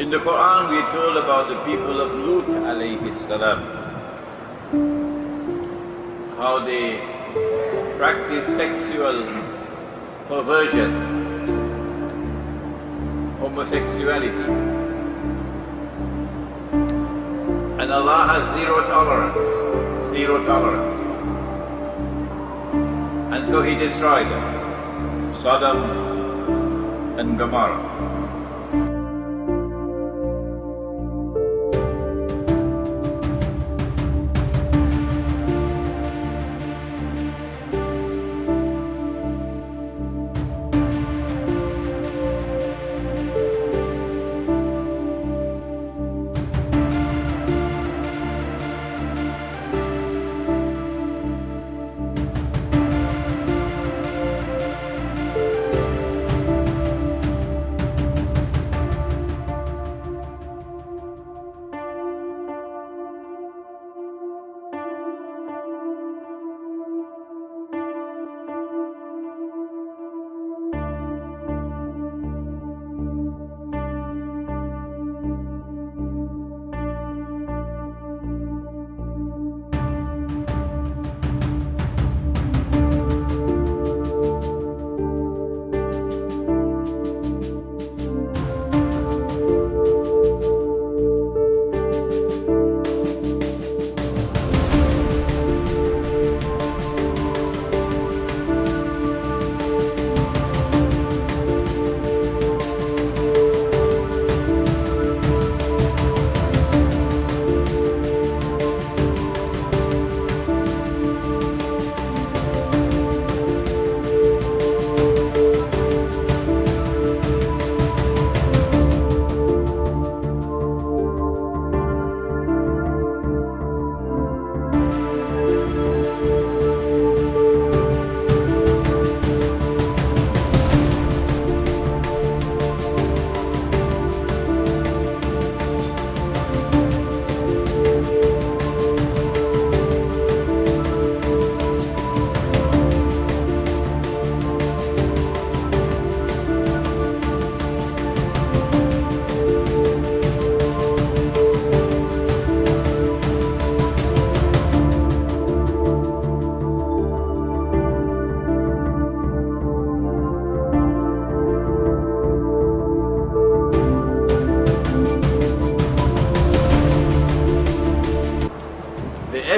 In the Quran we are told about the people of Lut alayhi salam, how they practice sexual perversion, homosexuality. And Allah has zero tolerance. And so He destroyed them, Sodom and Gomorrah.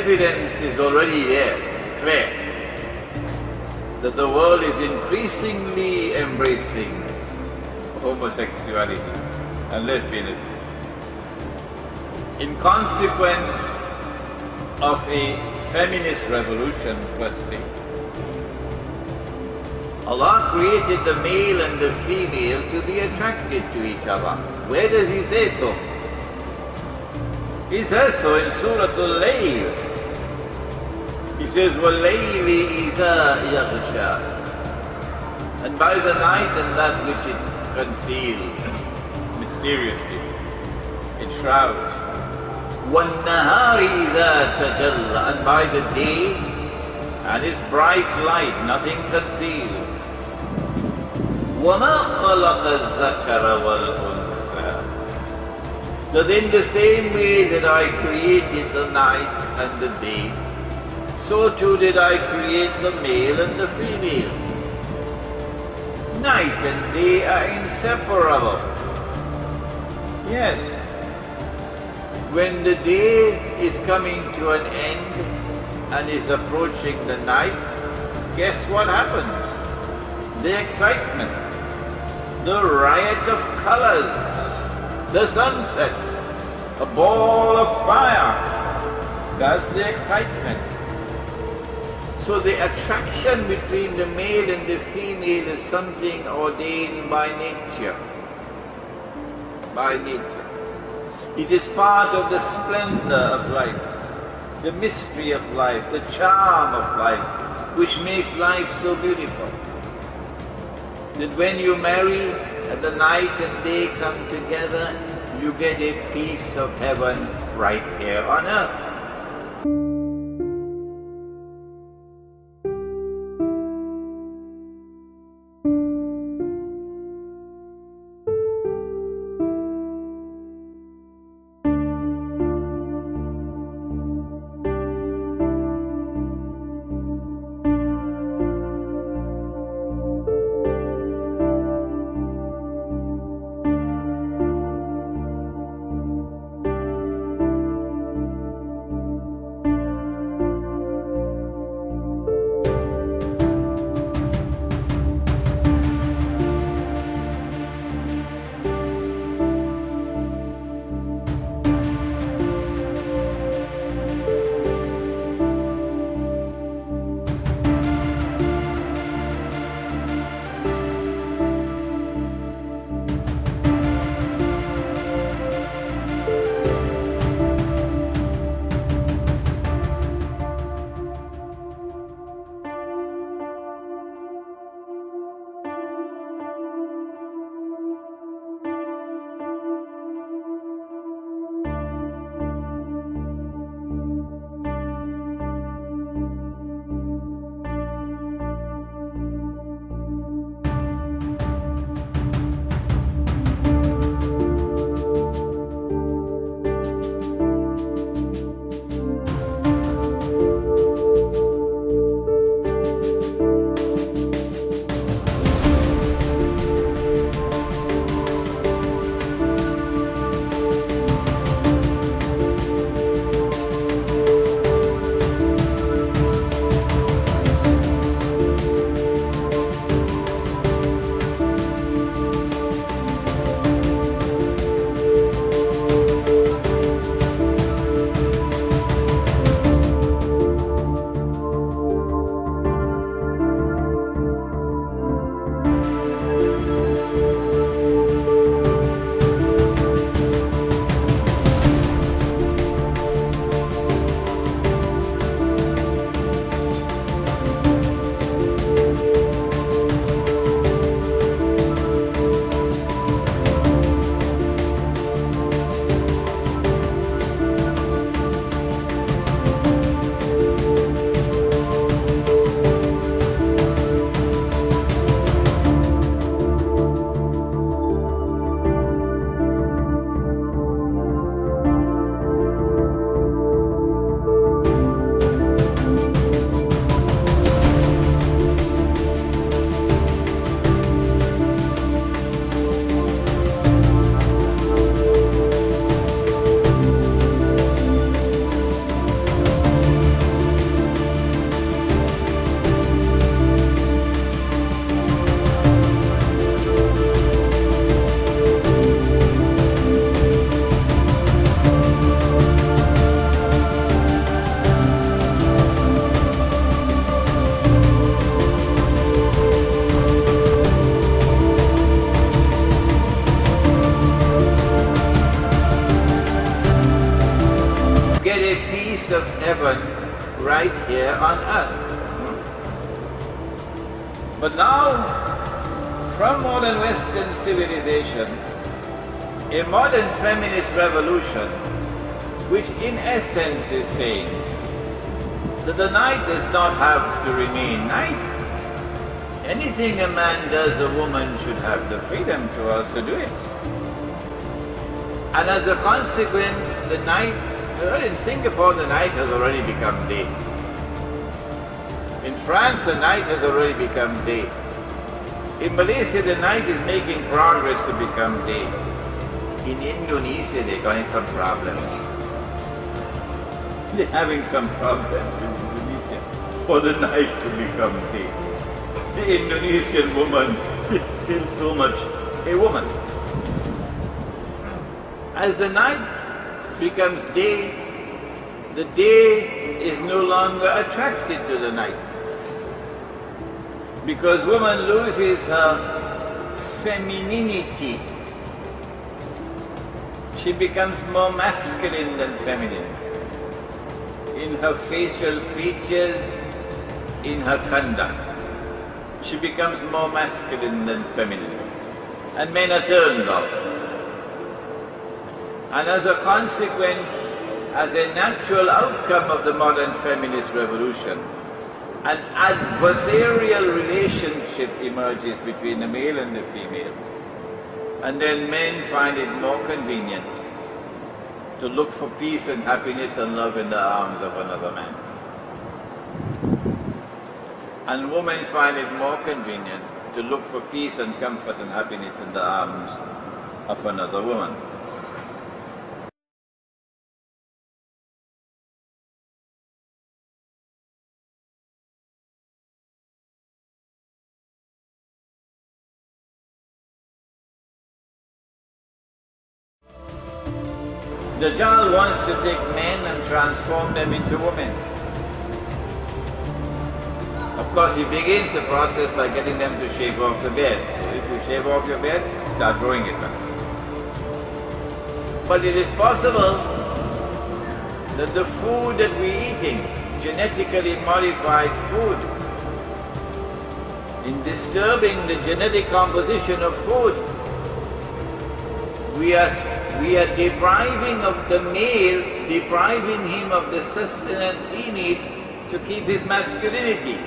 Evidence is already there, clear, that the world is increasingly embracing homosexuality and lesbianism. In consequence of a feminist revolution, firstly, Allah created the male and the female to be attracted to each other. Where does He say so? He says so in Surah Al-Layl. He says, وَاللَّيْلِ إِذَا يَغْشَى, and by the night and that which it conceals mysteriously, it shrouds. وَالنَّهَارِ إِذَا تَجَلَّى, and by the day and its bright light, nothing concealed. وَمَا خَلَقَ الذَّكَرَ وَالْأُنثَى, that in the same way that I created the night and the day, so too did I create the male and the female. Night and day are inseparable. Yes, when the day is coming to an end and is approaching the night, guess what happens? The excitement, the riot of colors, the sunset, a ball of fire, that's the excitement. So the attraction between the male and the female is something ordained by nature. By nature. It is part of the splendor of life, the mystery of life, the charm of life, which makes life so beautiful. That when you marry and the night and day come together, you get a piece of heaven right here on earth. But now, from modern Western civilization, a modern feminist revolution, which in essence is saying that the night does not have to remain night. Anything a man does, a woman should have the freedom to also do it. And as a consequence, the night, in Singapore, the night has already become day. In France, the night has already become day. In Malaysia, the night is making progress to become day. In Indonesia, they're going some problems. They're having some problems in Indonesia for the night to become day. The Indonesian woman is still so much a woman. As the night becomes day, the day is no longer attracted to the night. Because woman loses her femininity. She becomes more masculine than feminine. In her facial features, in her conduct. She becomes more masculine than feminine. And men are turned off. And as a consequence, as a natural outcome of the modern feminist revolution, an adversarial relationship emerges between the male and the female. And then men find it more convenient to look for peace and happiness and love in the arms of another man. And women find it more convenient to look for peace and comfort and happiness in the arms of another woman. Dajjal wants to take men and transform them into women. Of course, he begins the process by getting them to shave off the beard. So if you shave off your beard, start growing it back. But it is possible that the food that we're eating, genetically modified food, in disturbing the genetic composition of food, we are depriving of the male, depriving him of the sustenance he needs to keep his masculinity.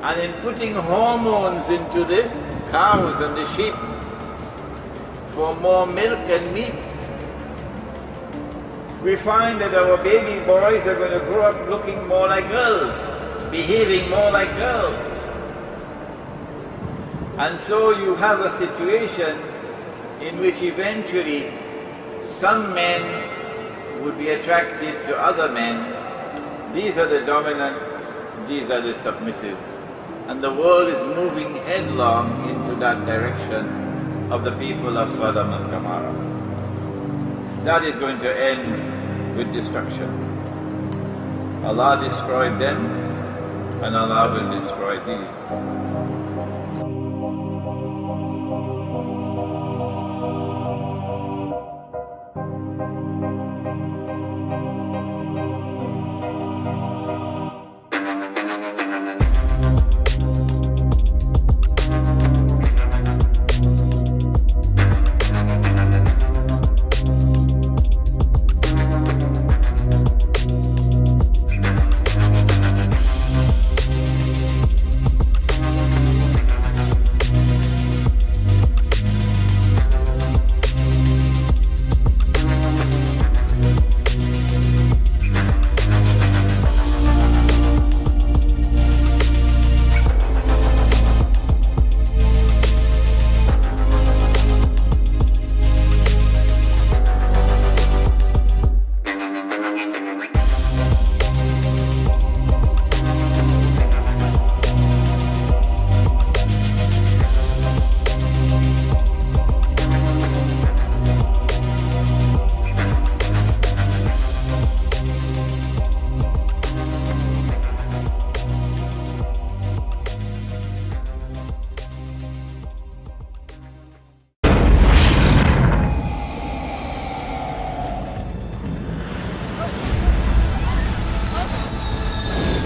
And in putting hormones into the cows and the sheep for more milk and meat, we find that our baby boys are going to grow up looking more like girls, behaving more like girls. And so you have a situation in which eventually some men would be attracted to other men. These are the dominant, these are the submissive. And the world is moving headlong into that direction of the people of Sodom and Gomorrah. That is going to end with destruction. Allah destroyed them, and Allah will destroy these.